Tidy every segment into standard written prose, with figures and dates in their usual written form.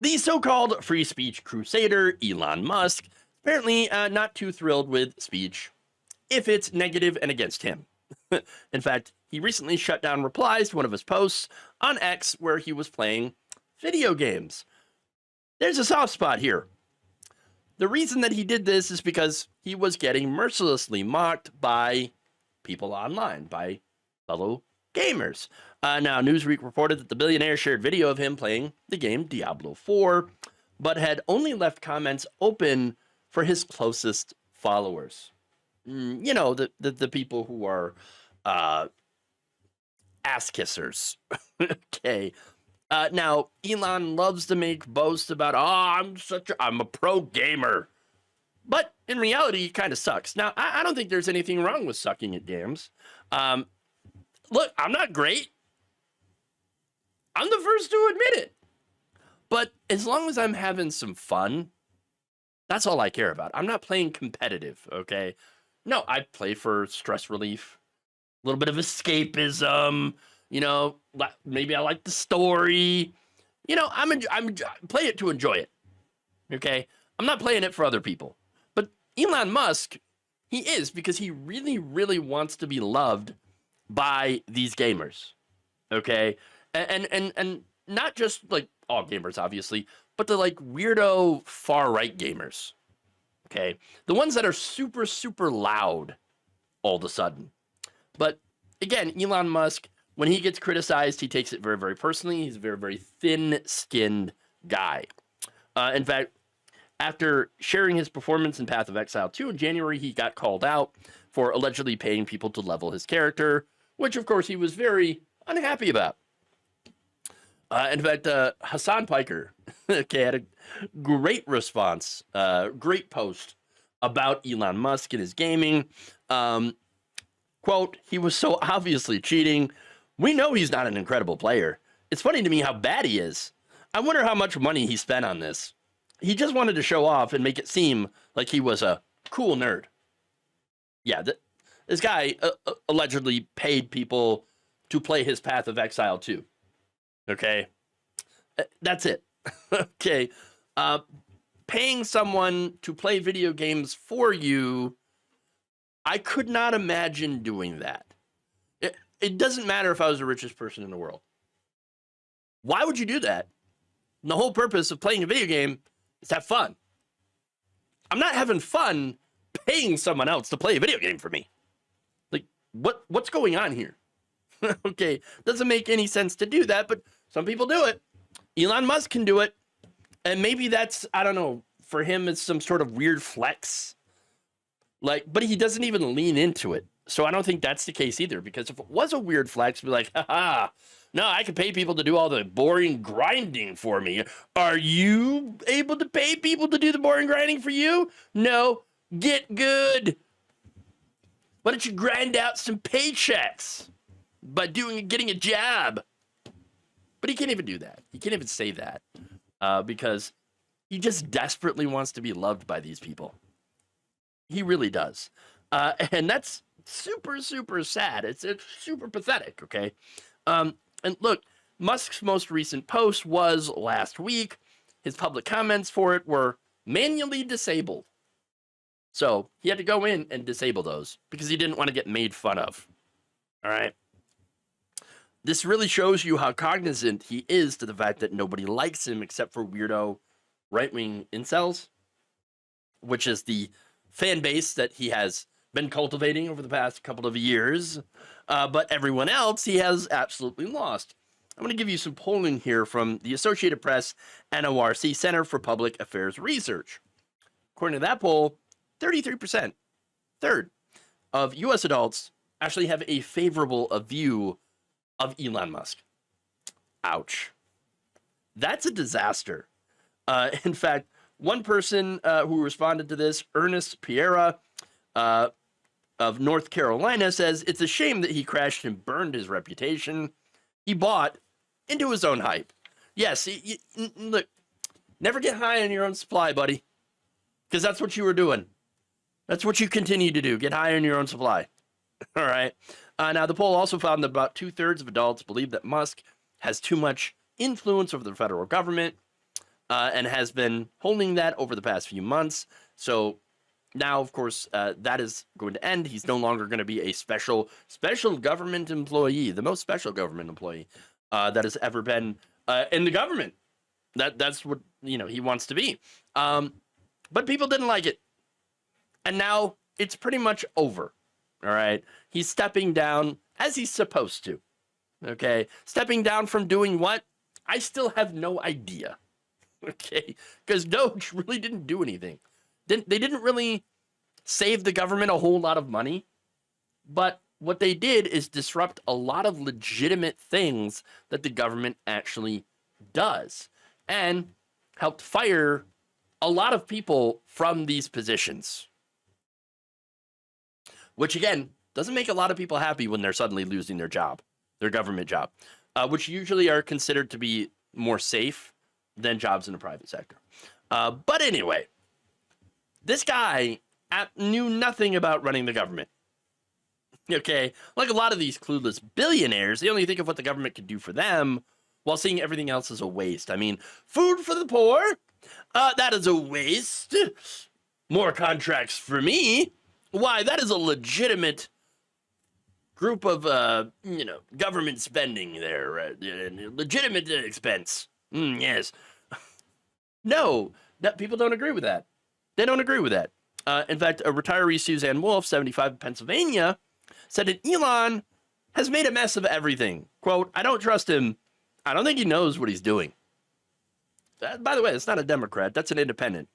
The so-called free speech crusader, Elon Musk, apparently not too thrilled with speech if it's negative and against him. In fact, he recently shut down replies to one of his posts on X where he was playing video games. There's a soft spot here. The reason that he did this is because he was getting mercilessly mocked by people online, by fellow gamers. Now, Newsweek reported that the billionaire shared video of him playing the game Diablo 4, but had only left comments open for his closest followers. You know, the people who are ass kissers. Okay. Now, Elon loves to make boasts about, I'm a pro gamer. But in reality, he kind of sucks. Now, I don't think there's anything wrong with sucking at games. Look, I'm not great. I'm the first to admit it. But as long as I'm having some fun, that's all I care about. I'm not playing competitive, okay? No, I play for stress relief, a little bit of escapism, you know, maybe I like the story. You know, I'm play it to enjoy it, okay? I'm not playing it for other people. But Elon Musk, he is, because he really, really wants to be loved by these gamers, okay? And not just like all gamers, obviously, but the like weirdo far-right gamers, okay? The ones that are super, super loud all of a sudden. But again, Elon Musk, when he gets criticized, he takes it very, very personally. He's a very, very thin-skinned guy. In fact, after sharing his performance in Path of Exile 2 in January, he got called out for allegedly paying people to level his character, which, of course, he was very unhappy about. In fact, Hassan Piker had a great response, great post about Elon Musk and his gaming. Quote, he was so obviously cheating. We know he's not an incredible player. It's funny to me how bad he is. I wonder how much money he spent on this. He just wanted to show off and make it seem like he was a cool nerd. Yeah, this guy allegedly paid people to play his Path of Exile 2. Okay? That's it. Okay. Paying someone to play video games for you, I could not imagine doing that. It doesn't matter if I was the richest person in the world. Why would you do that? And the whole purpose of playing a video game is to have fun. I'm not having fun paying someone else to play a video game for me. Like, what's going on here? Okay, doesn't make any sense to do that, but some people do it. Elon Musk can do it. And maybe that's, I don't know, for him it's some sort of weird flex. Like, but he doesn't even lean into it. So I don't think that's the case either, because if it was a weird flex, be like, haha, no, I can pay people to do all the boring grinding for me. Are you able to pay people to do the boring grinding for you? No, get good. Why don't you grind out some paychecks by getting a job? But he can't even do that. He can't even say that because he just desperately wants to be loved by these people. He really does. And that's super, super sad. It's super pathetic, okay? And look, Musk's most recent post was last week. His public comments for it were manually disabled. So he had to go in and disable those because he didn't want to get made fun of. All right? This really shows you how cognizant he is to the fact that nobody likes him except for weirdo right-wing incels, which is the fan base that he has been cultivating over the past couple of years. But everyone else he has absolutely lost. I'm going to give you some polling here from the Associated Press NORC Center for Public Affairs Research. According to that poll, 33%, third, of U.S. adults actually have a favorable view of Elon Musk. Ouch. That's a disaster. In fact, one person who responded to this, Ernest Piera of North Carolina, says it's a shame that he crashed and burned his reputation. He bought into his own hype. Yes, look, never get high on your own supply, buddy, because that's what you were doing. That's what you continue to do, get high on your own supply. All right. Now, the poll also found that about 2/3 of adults believe that Musk has too much influence over the federal government. and has been holding that over the past few months. So now, of course, that is going to end. He's no longer going to be a special government employee, the most special government employee that has ever been in the government. That's what he wants to be. But people didn't like it, and now it's pretty much over. All right, he's stepping down as he's supposed to. Okay, stepping down from doing what? I still have no idea. Okay, because Doge really didn't do anything. They didn't really save the government a whole lot of money, but what they did is disrupt a lot of legitimate things that the government actually does, and helped fire a lot of people from these positions. Which, again, doesn't make a lot of people happy when they're suddenly losing their job, their government job, which usually are considered to be more safe than jobs in the private sector. But anyway, this guy knew nothing about running the government. Okay, like a lot of these clueless billionaires, they only think of what the government could do for them while seeing everything else as a waste. I mean, food for the poor, that is a waste. More contracts for me. Why, that is a legitimate group of, government spending there. Legitimate expense. Yes. No, people don't agree with that. They don't agree with that. In fact, a retiree Suzanne Wolf, 75 in Pennsylvania, said that Elon has made a mess of everything. Quote, I don't trust him. I don't think he knows what he's doing. By the way, it's not a Democrat. That's an independent.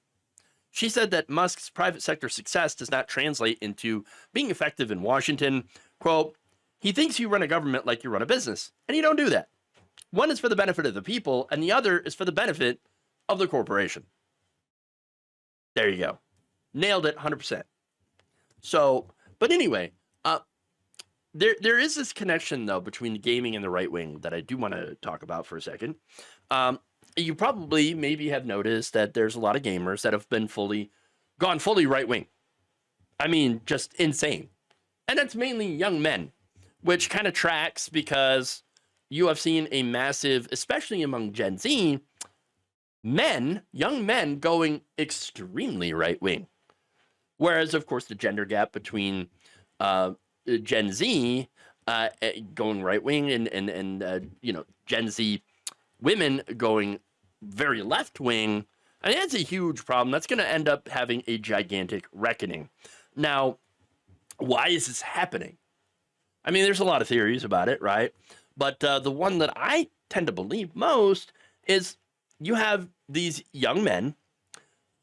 She said that Musk's private sector success does not translate into being effective in Washington. Quote, he thinks you run a government like you run a business, and you don't do that. One is for the benefit of the people, and the other is for the benefit of the corporation. There you go. Nailed it 100%. So, but anyway, there is this connection, though, between the gaming and the right wing that I do want to talk about for a second. You probably maybe have noticed that there's a lot of gamers that have been gone fully right wing. I mean, just insane. And that's mainly young men, which kind of tracks because you have seen a massive, especially among Gen Z, young men going extremely right wing. Whereas, of course, the gender gap between Gen Z going right wing and Gen Z women going very left wing, I mean, that's a huge problem. That's going to end up having a gigantic reckoning. Now, why is this happening? I mean, there's a lot of theories about it, right? But the one that I tend to believe most is you have these young men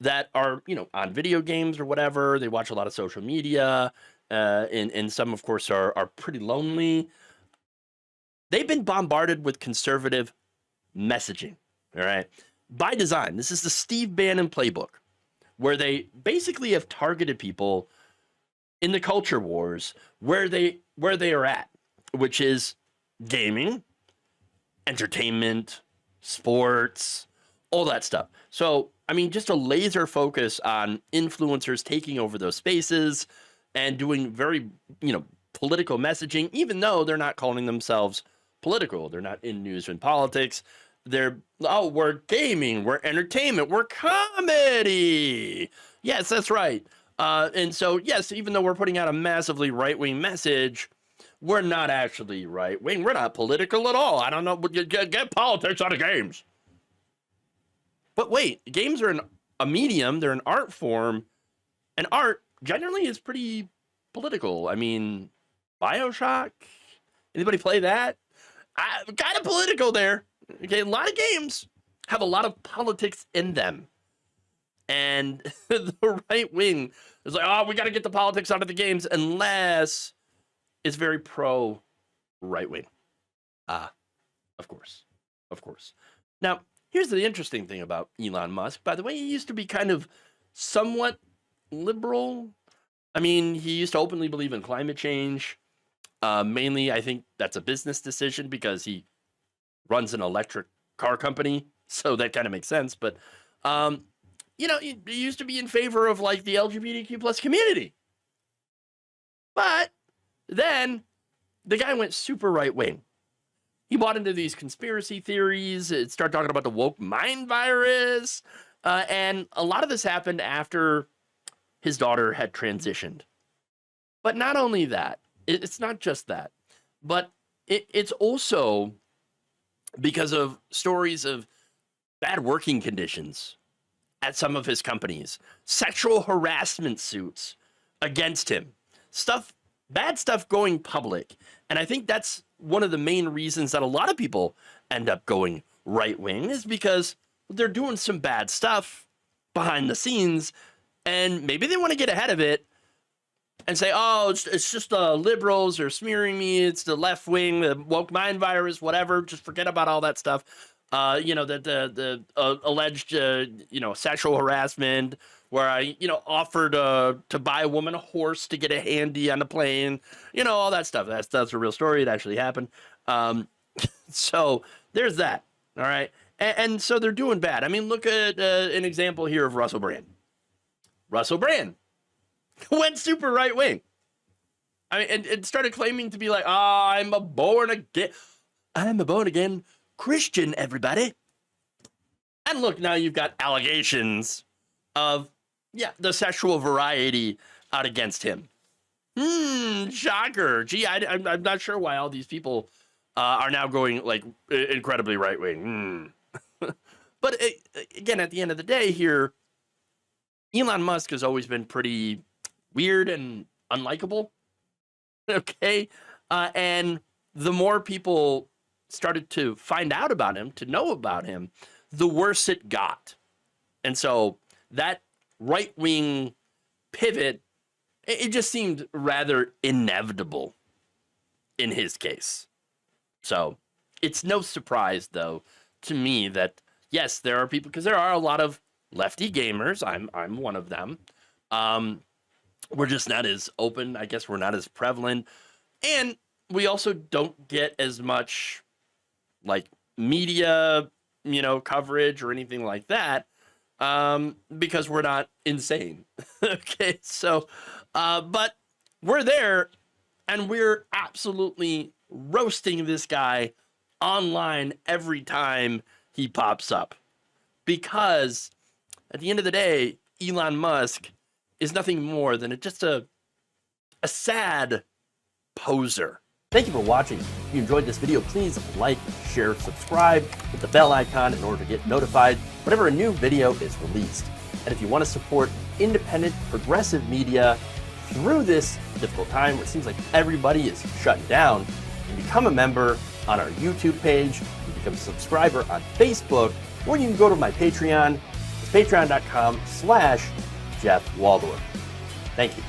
that are, on video games or whatever. They watch a lot of social media, and some, of course, are pretty lonely. They've been bombarded with conservative messaging, all right? By design. This is the Steve Bannon playbook, where they basically have targeted people in the culture wars where they are at, which is gaming, entertainment, sports, all that stuff. So, I mean, just a laser focus on influencers taking over those spaces and doing very, political messaging, even though they're not calling themselves political. They're not in news and politics. We're gaming, we're entertainment, we're comedy. Yes, that's right. And so, yes, even though we're putting out a massively right-wing message, we're not actually right-wing. We're not political at all. I don't know. Get politics out of games. But wait, games are a medium. They're an art form. And art generally is pretty political. I mean, BioShock? Anybody play that? Kind of political there. Okay, a lot of games have a lot of politics in them. And the right wing is like, we got to get the politics out of the games unless it's very pro right wing. Of course. Now, here's the interesting thing about Elon Musk. By the way, he used to be kind of somewhat liberal. I mean, he used to openly believe in climate change. Mainly, I think that's a business decision because he runs an electric car company. So that kind of makes sense. But, he used to be in favor of like the LGBTQ plus community. But then the guy went super right wing. he bought into these conspiracy theories. It started talking about the woke mind virus. And a lot of this happened after his daughter had transitioned. But not only that, it's not just that, but it's also because of stories of bad working conditions at some of his companies, sexual harassment suits against him, bad stuff going public. And I think that's one of the main reasons that a lot of people end up going right wing, is because they're doing some bad stuff behind the scenes, and maybe they want to get ahead of it and say, oh, it's just the liberals are smearing me, it's the left wing, the woke mind virus, whatever, just forget about all that stuff. The alleged, sexual harassment, where I, offered to buy a woman a horse to get a handy on the plane, all that stuff. That's a real story. It actually happened. So there's that. All right. And so they're doing bad. I mean, look at an example here of Russell Brand. Russell Brand went super right wing. I mean, and started claiming to be like, I'm a born again Christian, everybody. And look, now you've got allegations of, the sexual variety out against him. Shocker. Gee, I'm not sure why all these people are now going like incredibly right wing. But again, at the end of the day here, Elon Musk has always been pretty weird and unlikable. Okay. And the more people started to find out about him, to know about him, the worse it got. And so that right-wing pivot, it just seemed rather inevitable in his case. So it's no surprise, though, to me that, yes, there are people, because there are a lot of lefty gamers. I'm one of them. We're just not as open. I guess we're not as prevalent. And we also don't get as much like media, coverage or anything like that, because we're not insane. Okay. So, but we're there and we're absolutely roasting this guy online every time he pops up, because at the end of the day, Elon Musk is nothing more than just a sad poser. Thank you for watching. If you enjoyed this video, please like, share, subscribe, hit the bell icon in order to get notified whenever a new video is released. And if you want to support independent, progressive media through this difficult time where it seems like everybody is shutting down, you can become a member on our YouTube page, you can become a subscriber on Facebook, or you can go to my Patreon. It's patreon.com/Jeff Waldorf. Thank you.